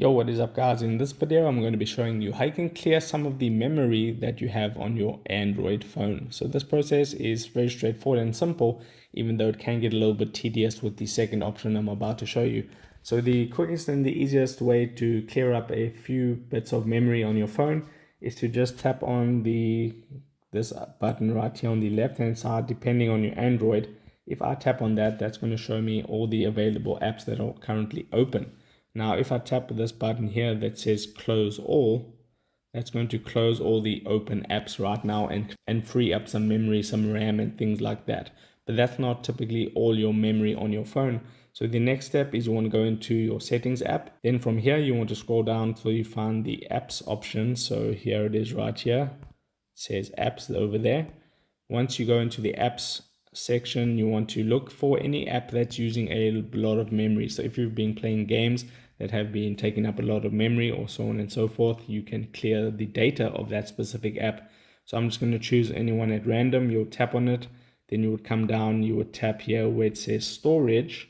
Yo, what is up guys? In this video, I'm going to be showing you how you can clear some of the memory that you have on your Android phone. So this process is very straightforward and simple, even though it can get a little bit tedious with the second option I'm about to show you. So the quickest and the easiest way to clear up a few bits of memory on your phone is to just tap on this button right here on the left hand side, depending on your Android. If I tap on that, that's going to show me all the available apps that are currently open. Now, if I tap this button here that says close all, that's going to close all the open apps right now and free up some memory, some RAM and things like that. But that's not typically all your memory on your phone. So the next step is you want to go into your settings app. Then from here, you want to scroll down till you find the apps option. So here it is right here. It says apps over there. Once you go into the apps section, you want to look for any app that's using a lot of memory. So if you've been playing games that have been taking up a lot of memory or so on and so forth, you can clear the data of that specific app. So I'm just going to choose anyone at random. You'll tap on it, then you would come down, you would tap here where it says storage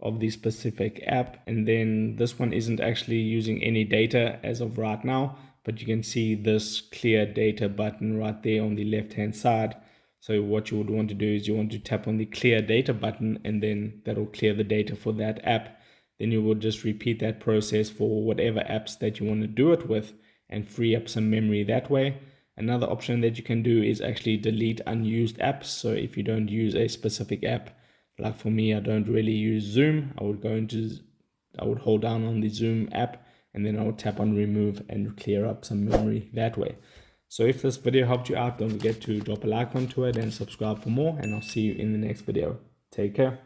of the specific app, and then this one isn't actually using any data as of right now, but you can see this clear data button right there on the left hand side. So what you would want to do is you want to tap on the clear data button, and then that'll clear the data for that app. Then you will just repeat that process for whatever apps that you want to do it with and free up some memory that way. Another option that you can do is actually delete unused apps. So if you don't use a specific app, like for me, I don't really use Zoom, I would hold down on the Zoom app and then I would tap on remove and clear up some memory that way. So if this video helped you out, don't forget to drop a like onto it and subscribe for more, and I'll see you in the next video. Take care.